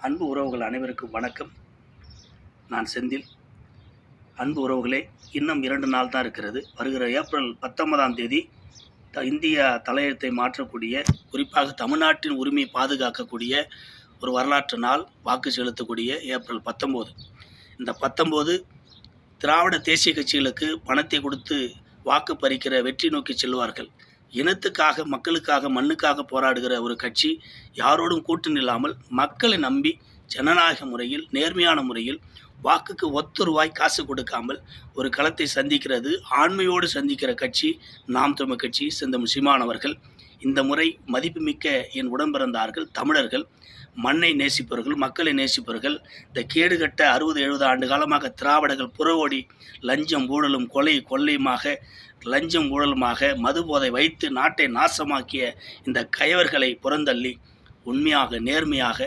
அன்பு உறவுகள் அனைவருக்கும் வணக்கம். நான் செந்தில். அன்பு உறவுகளே, இன்னும் 2 நாள் தான் இருக்கிறது. வருகிற ஏப்ரல் 19ஆம் தேதி இந்தியா தலையெழுத்தை மாற்றக்கூடிய, குறிப்பாக தமிழ்நாட்டின் உரிமையை பாதுகாக்கக்கூடிய ஒரு வரலாற்று நாள், வாக்கு செலுத்தக்கூடிய ஏப்ரல் 19. இந்த 19 திராவிட தேசிய கட்சிகளுக்கு பணத்தை கொடுத்து வாக்கு பறிக்கிற வெற்றி நோக்கி செல்வார்கள். இனத்துக்காக, மக்களுக்காக, மண்ணுக்காக போராடுகிற ஒரு கட்சி யாரோடும் கூட்டணி இல்லாமல் மக்களை நம்பி ஜனநாயக முறையில், நேர்மையான முறையில், வாக்குக்கு ₹1 காசு கொடுக்காமல் ஒரு களத்தை சந்திக்கிறது, ஆண்மையோடு சந்திக்கிற கட்சி நாம் தமிழ் கட்சி, செந்தமிழ் சீமான் அவர்கள். இந்த முறை மதிப்புமிக்க என் உடன்பிறந்தார்கள், தமிழர்கள், மண்ணை நேசிப்பவர்கள், மக்களை நேசிப்பவர்கள். இந்த கேடுகட்ட 60-70 ஆண்டு காலமாக திராவிடர்கள் புறவோடி லஞ்சம் ஊழலும் கொள்ளையுமாக, லஞ்சம் ஊழலுமாக மது போதை வைத்து நாட்டை நாசமாக்கிய இந்த கயவர்களை புறந்தள்ளி உண்மையாக, நேர்மையாக,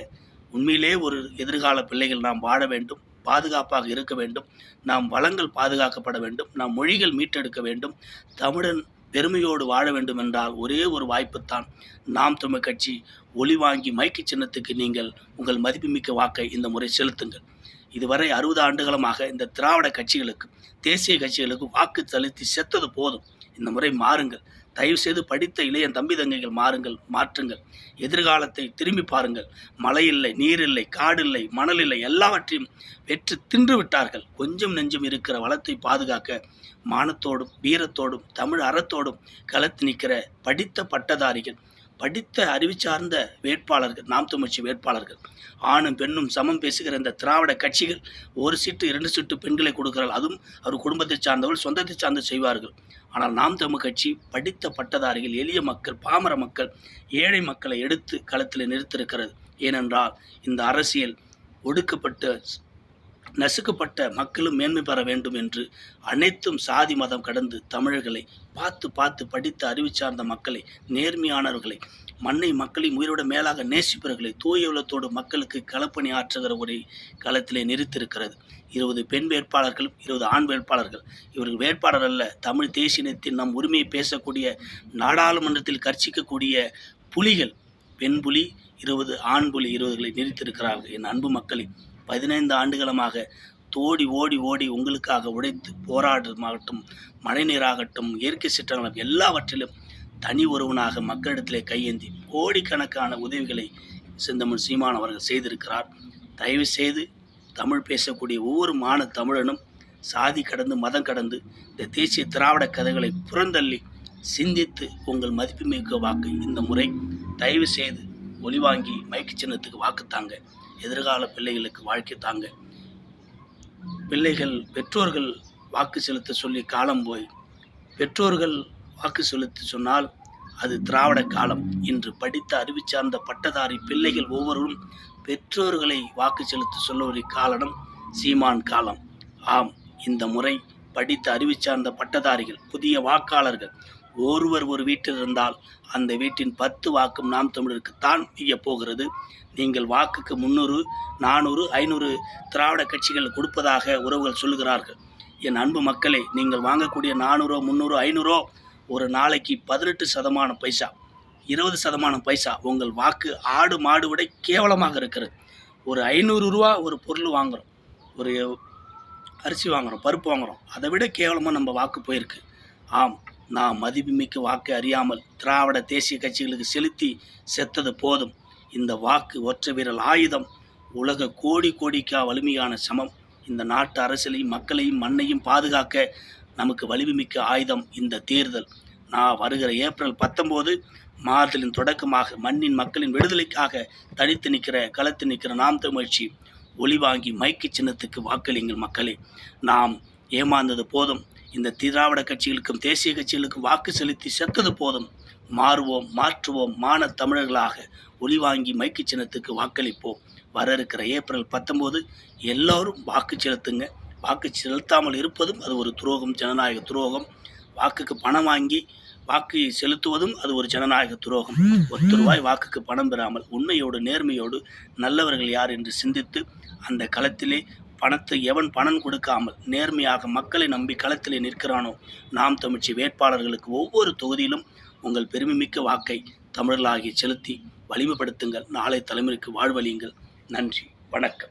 உண்மையிலே ஒரு எதிர்கால பிள்ளைகள் நாம் வாழ வேண்டும், பாதுகாப்பாக இருக்க வேண்டும், நாம் வளங்கள் பாதுகாக்கப்பட வேண்டும், நாம் மொழிகள் மீட்டெடுக்க வேண்டும், தமிழன் பெருமையோடு வாழ வேண்டும் என்றால் ஒரே ஒரு வாய்ப்புத்தான் நாம் தமிழ் கட்சி. ஒளி வாங்கி மைக்கு சின்னத்துக்கு நீங்கள் உங்கள் மதிப்புமிக்க வாக்கை இந்த முறை செலுத்துங்கள். இதுவரை 60 ஆண்டுகளமாக இந்த திராவிட கட்சிகளுக்கு, தேசிய கட்சிகளுக்கு வாக்கு செலுத்தி செத்தது போதும். இந்த முறை மாறுங்கள். தயவுசெய்து படித்த இளைய தம்பி தங்கைகள் மாற்றுங்கள். எதிர்காலத்தை திரும்பி பாருங்கள். மழை இல்லை, நீர் இல்லை, காடு இல்லை, மணல் இல்லை, எல்லாவற்றையும் வெற்று தின்று விட்டார்கள். கொஞ்சம் நெஞ்சம் இருக்கிற வளத்தை பாதுகாக்க மானத்தோடும் வீரத்தோடும் தமிழ் அறத்தோடும் களத்து நிற்கிற படித்த பட்டதாரிகள், படித்த அறிவு சார்ந்த வேட்பாளர்கள், நாம் தமிழ்ச்சி வேட்பாளர்கள், ஆணும் பெண்ணும் சமம் பேசுகிற இந்த திராவிட கட்சிகள் 1 சீட்டு 2 சீட்டு பெண்களை கொடுக்கிறார்கள். அதுவும் அவர் குடும்பத்தை சார்ந்தவர்கள், சொந்தத்தை சார்ந்து செய்வார்கள். ஆனால் நாம் தமிழ் கட்சி படித்த பட்டதாரிகள், எளிய மக்கள், பாமர மக்கள், ஏழை மக்களை எடுத்து களத்தில் நிறுத்திருக்கிறது. ஏனென்றால் இந்த அரசியல் ஒடுக்கப்பட்ட, நசுக்கப்பட்ட மக்களும் மேன்மை பெற வேண்டும் என்று அனைத்தும் சாதி மதம் கடந்து தமிழர்களை பார்த்து படித்த அறிவு சார்ந்த மக்களை, நேர்மையானவர்களை, மண்ணை மக்களின் உயிரோட மேலாக நேசிப்பவர்களை, தூய உள்ளத்தோடு மக்களுக்கு களப்பணி ஆற்றுகிற ஒரு களத்திலே நிறுத்திருக்கிறது. 20 பெண் வேட்பாளர்களும் 20 ஆண் வேட்பாளர்கள். இவர்கள் வேட்பாளர் அல்ல, தமிழ் தேசியத்தின் நம் உரிமையை பேசக்கூடிய, நாடாளுமன்றத்தில் கர்ச்சிக்கக்கூடிய புலிகள். பெண் புலி 20, ஆண் புலி 20களை நிறுத்தியிருக்கிறார்கள். என் அன்பு மக்களே, 15 ஆண்டுகளமாக ஓடி உங்களுக்காக உழைத்து போராட்டமாகட்டும், மழைநீராகட்டும், இயற்கை சீற்றங்களாக எல்லாவற்றிலும் தனி ஒருவனாக மக்களிடத்திலே கையேந்தி கோடிக்கணக்கான உதவிகளை செந்தமிழ் சீமான் அவர்கள் செய்திருக்கிறார். தயவு செய்து தமிழ் பேசக்கூடிய ஒவ்வொரு தமிழனும் சாதி கடந்து, மதம் கடந்து இந்த தேசிய திராவிட கதைகளை புறந்தள்ளி சிந்தித்து உங்கள் மதிப்புமிக்க வாக்கு இந்த முறை தயவு செய்து ஒளி வாங்கி மைக்கு சின்னத்துக்கு வாக்கு தாங்க. எதிர்கால பிள்ளைகளுக்கு வாழ்க்கை தாங்க. பெற்றோர்கள் வாக்கு செலுத்த சொல்லி காலம் போய், பெற்றோர்கள் வாக்கு செலுத்த சொன்னால் அது திராவிட காலம். இன்று படித்த அறிவு சார்ந்த பட்டதாரி பிள்ளைகள் ஒவ்வொருவரும் பெற்றோர்களை வாக்கு செலுத்த சொல்ல ஒரு காலம் சீமான் காலம். ஆம், இந்த முறை படித்த அறிவு சார்ந்த பட்டதாரிகள், புதிய வாக்காளர்கள் ஒருவர் ஒரு வீட்டில் இருந்தால் அந்த வீட்டின் 10 வாக்கும் நாம் தமிழருக்குத்தான் செய்ய போகிறது. நீங்கள் வாக்குக்கு 300, 400, 500 திராவிட கட்சிகள் கொடுப்பதாக உறவுகள் சொல்லுகிறார்கள். என் அன்பு மக்களே, நீங்கள் வாங்கக்கூடிய 400, 300, 500 ஒரு நாளைக்கு 18% பைசா, 20% பைசா. உங்கள் வாக்கு ஆடு மாடு விட கேவலமாக இருக்கிறது. ஒரு ₹500 ஒரு பொருள் வாங்குகிறோம், ஒரு அரிசி வாங்குகிறோம், பருப்பு வாங்குகிறோம், அதை விட கேவலமாக நம்ம வாக்கு போயிருக்கு. ஆம், நாம் மதிப்புமிக்க வாக்கை அறியாமல் திராவிட தேசிய கட்சிகளுக்கு செலுத்தி செத்தது போதும். இந்த வாக்கு ஒற்றை விரல் ஆயுதம், உலக கோடிக்கா வலிமையான சமம். இந்த நாட்டு அரசியலையும் மக்களையும் மண்ணையும் பாதுகாக்க நமக்கு வலிமைமிக்க ஆயுதம் இந்த தேர்தல். நான் வருகிற ஏப்ரல் 19 மாறுதலின் தொடக்கமாக மண்ணின் மக்களின் விடுதலைக்காக தனித்து நிற்கிற, களத்து நிற்கிற நாம் தமிழ்ச்சி. ஒளி வாங்கி மைக்கு சின்னத்துக்கு வாக்களிங்கள் மக்களே. நாம் ஏமாந்தது போதும். இந்த திராவிட கட்சிகளுக்கும் தேசிய கட்சிகளுக்கும் வாக்கு செலுத்தி செத்தது போதும். மாறுவோம், மாற்றுவோம், மான தமிழர்களாக ஒளி வாங்கி மைக்கு சின்னத்துக்கு வாக்களிப்போம். வர இருக்கிற ஏப்ரல் 19 எல்லோரும் வாக்கு செலுத்துங்க. வாக்கு செலுத்தாமல் இருப்பதும் அது ஒரு துரோகம், ஜனநாயக துரோகம். வாக்குக்கு பணம் வாங்கி வாக்கு செலுத்துவதும் அது ஒரு ஜனநாயக துரோகம். ₹1 வாக்குக்கு பணம் பெறாமல் உண்மையோடு, நேர்மையோடு, நல்லவர்கள் யார் என்று சிந்தித்து அந்த களத்திலே பணத்தை எவன் பணம் கொடுக்காமல் நேர்மையாக மக்களை நம்பி களத்திலே நிற்கிறானோ நாம் தமிழ்ச்சி வேட்பாளர்களுக்கு ஒவ்வொரு தொகுதியிலும் உங்கள் பெருமைமிக்க வாக்கை தமிழர்களாகி செலுத்தி வலிமைப்படுத்துங்கள். நாளை தலைமுறைக்கு வாழ்வழியுங்கள். நன்றி, வணக்கம்.